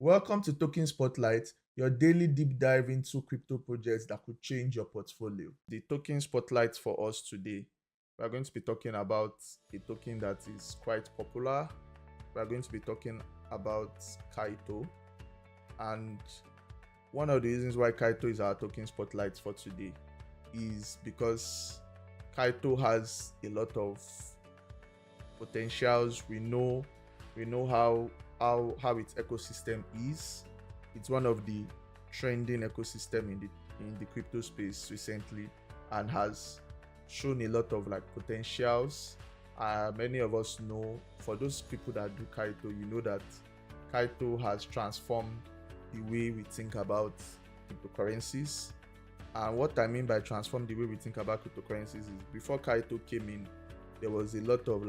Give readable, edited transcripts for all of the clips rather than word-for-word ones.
Welcome to Token Spotlight, your daily deep dive into crypto projects that could change your portfolio. The token spotlight for us today, we are going to be talking about a token that is quite popular. We are going to be talking about Kaito. And one of the reasons why Kaito is our token spotlight for today is because Kaito has a lot of potentials. We know how its ecosystem is. It's one of the trending ecosystem in the crypto space recently, and has shown a lot of potentials. Many of us know, for those people that do Kaito, you know that Kaito has transformed the way we think about cryptocurrencies. And what I mean by transform the way we think about cryptocurrencies is, before Kaito came in, there was a lot of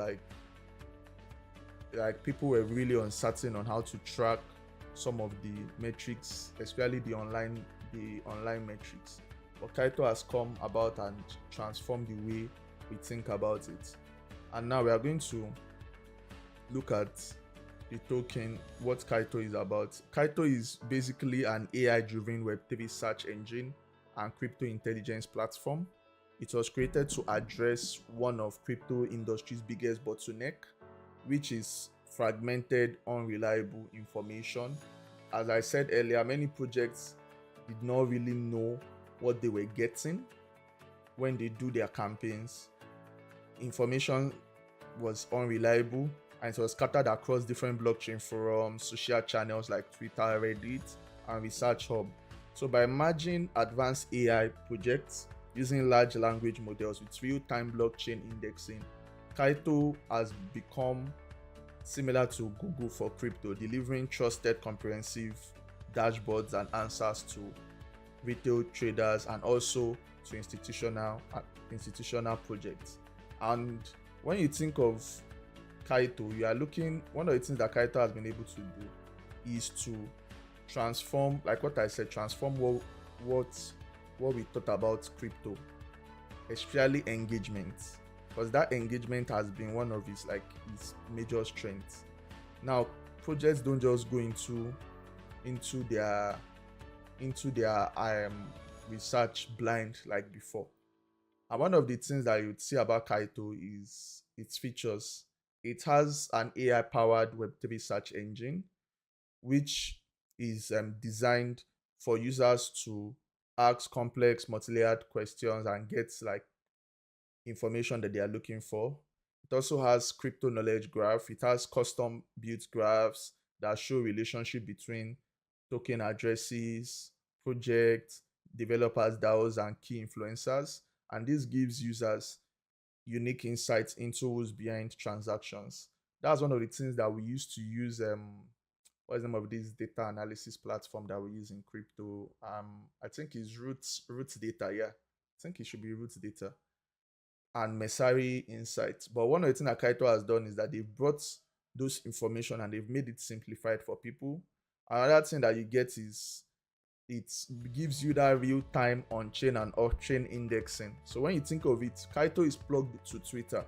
people were really uncertain on how to track some of the metrics, especially the online metrics. But Kaito has come about and transformed the way we think about it. And now we are going to look at the token, what Kaito is about. Kaito is basically an AI-driven Web3 search engine and crypto intelligence platform. It was created to address one of crypto industry's biggest bottleneck, which is fragmented, unreliable information. As I said earlier, many projects did not really know what they were getting when they do their campaigns. Information was unreliable, and it was scattered across different blockchain forums, social channels like Twitter, Reddit, and Research Hub. So by merging advanced AI projects using large language models with real-time blockchain indexing, Kaito has become similar to Google for crypto, delivering trusted, comprehensive dashboards and answers to retail traders and also to institutional projects. And when you think of Kaito, you are looking, one of the things that Kaito has been able to do is to transform, like what I said, transform what we thought about crypto, especially engagement, because that engagement has been one of his major strengths. Now, projects don't just go into their research blind like before. And one of the things that you'd see about Kaito is its features. It has an AI-powered Web3 search engine, which is designed for users to ask complex multi-layered questions and get information that they are looking for. It also has crypto knowledge graph. It has custom built graphs that show relationship between token addresses, projects, developers, DAOs, and key influencers. And this gives users unique insights into who's behind transactions. That's one of the things that we used to use. What's the name of this data analysis platform that we use in crypto? I think it's Roots Data. Yeah, I think it should be Roots Data and Messari Insights. But one of the things that Kaito has done is that they've brought those information and they've made it simplified for people. Another thing that you get is it gives you that real-time on-chain and off-chain indexing. So when you think of it, Kaito is plugged to Twitter.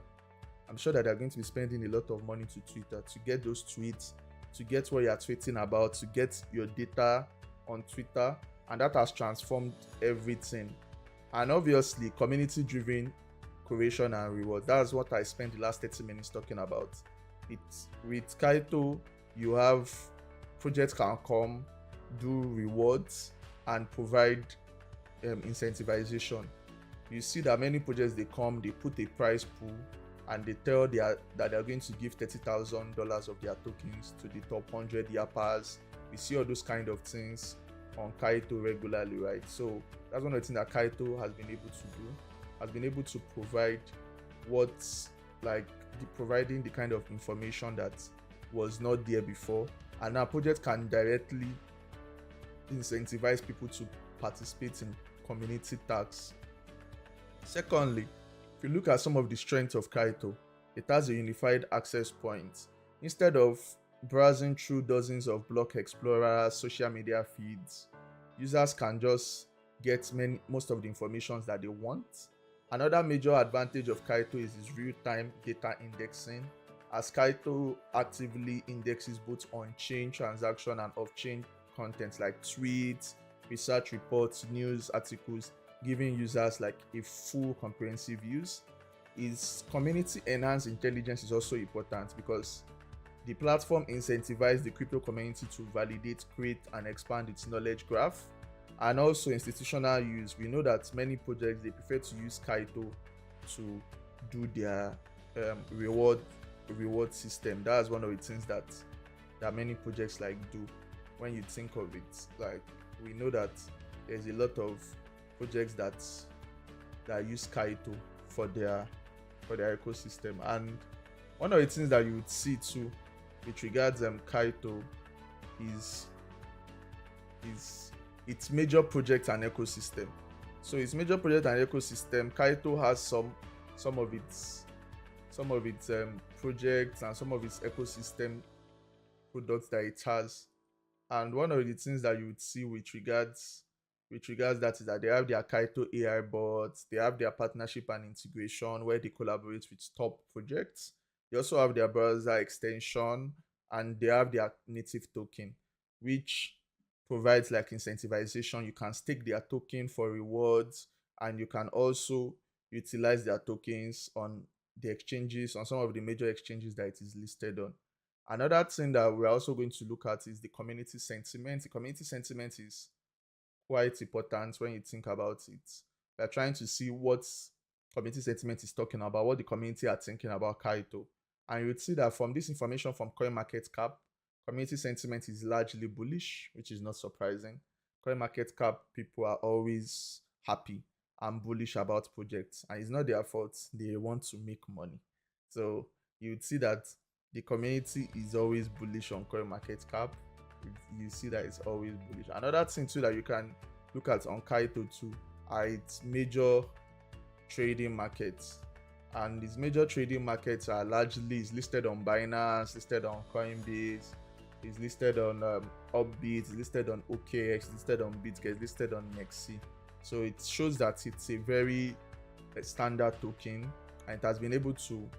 I'm sure that they're going to be spending a lot of money to Twitter to get those tweets, to get what you're tweeting about, to get your data on Twitter, and that has transformed everything. And obviously, community-driven curation and reward. That's what I spent the last 30 minutes talking about. With Kaito, you have projects can come, do rewards, and provide incentivization. You see that many projects, they come, they put a price pool, and they tell that they're going to give $30,000 of their tokens to the top 100 yappers. We see all those kind of things on Kaito regularly, right? So that's one of the things that Kaito has been able to do, has been able to provide providing the kind of information that was not there before. And now projects can directly incentivize people to participate in community tasks. Secondly, if you look at some of the strengths of Kaito, it has a unified access point. Instead of browsing through dozens of block explorers, social media feeds, users can just get most of the information that they want. Another major advantage of Kaito is its real-time data indexing. as Kaito actively indexes both on-chain transaction and off-chain content like tweets, research reports, news articles, giving users like a full comprehensive use. Its community enhanced intelligence is also important because the platform incentivizes the crypto community to validate, create, and expand its knowledge graph. And also institutional use. We know that many projects they prefer to use Kaito to do their reward system. That's one of the things that many projects like do. When you think of it, like we know that there's a lot of projects that use Kaito for their ecosystem. And one of the things that you would see too with regards Kaito is its major project and ecosystem. So its major project and ecosystem, Kaito has some of its projects and some of its ecosystem products that it has. And one of the things that you would see with regards that is that they have their Kaito AI bots, they have their partnership and integration where they collaborate with top projects. They also have their browser extension, and they have their native token, which provides like incentivization. You can stake their token for rewards, and you can also utilize their tokens on the exchanges, on some of the major exchanges that it is listed on. Another thing that we're also going to look at is the community sentiment. The community sentiment is quite important when you think about it. We're trying to see what community sentiment is talking about, what the community are thinking about Kaito. And you would see that from this information from CoinMarketCap, community sentiment is largely bullish, which is not surprising. CoinMarketCap people are always happy and bullish about projects, and it's not their fault. They want to make money. So you would see that the community is always bullish on CoinMarketCap. You see that it's always bullish. Another thing too that you can look at on Kaito too are its major trading markets. And these major trading markets are largely is listed on Binance, listed on Coinbase, is listed on Upbeat, is listed on OKX, listed on BitGet, listed on Nexi. So it shows that it's a very standard token, and it has been able to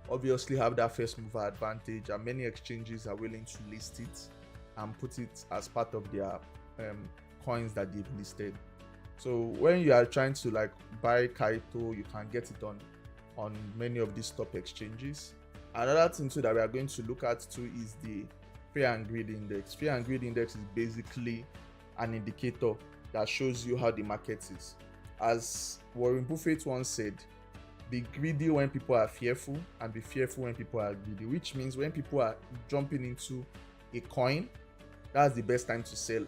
obviously have that first mover advantage, and many exchanges are willing to list it and put it as part of their coins that they've listed. So when you are trying to like buy Kaito, you can get it on many of these top exchanges. Another thing too that we are going to look at too is the fear and greed index. Fear and greed index is basically an indicator that shows you how the market is. As Warren Buffett once said, be greedy when people are fearful and be fearful when people are greedy, which means when people are jumping into a coin, that's the best time to sell.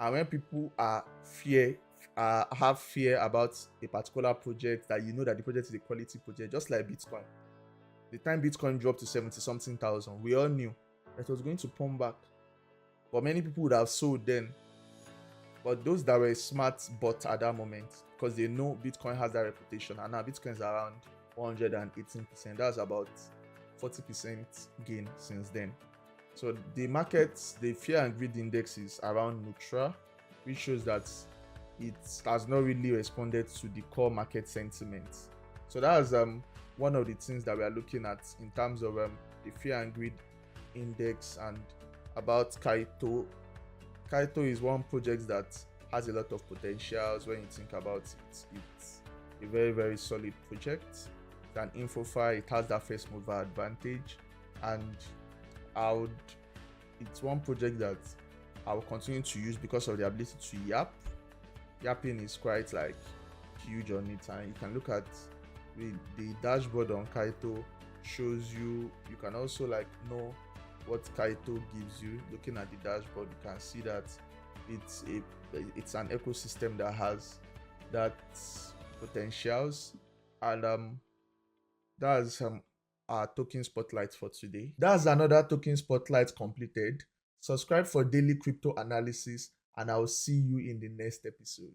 And when people are have fear about a particular project, that you know that the project is a quality project, just like Bitcoin. The time Bitcoin dropped to 70 something thousand, we all knew that it was going to pump back. But many people would have sold then. But those that were smart bought at that moment because they know Bitcoin has that reputation, and now Bitcoin is around 118%. That's about 40% gain since then. So the market, the fear and greed index is around neutral, which shows that it has not really responded to the core market sentiment. So that's one of the things that we are looking at in terms of the fear and greed index. And about Kaito, Kaito is one project that has a lot of potentials. When you think about it, it's a very, very solid project. It's an InfoFi, it has that first mover advantage, and it's one project that I will continue to use because of the ability to yap. Yapping is quite like huge on it, and you can look at the dashboard on Kaito shows you can also like know what Kaito gives you. Looking at the dashboard, you can see that it's an ecosystem that has that potentials. And that's our token spotlight for today. That's another token spotlight completed. Subscribe for daily crypto analysis, and I'll see you in the next episode.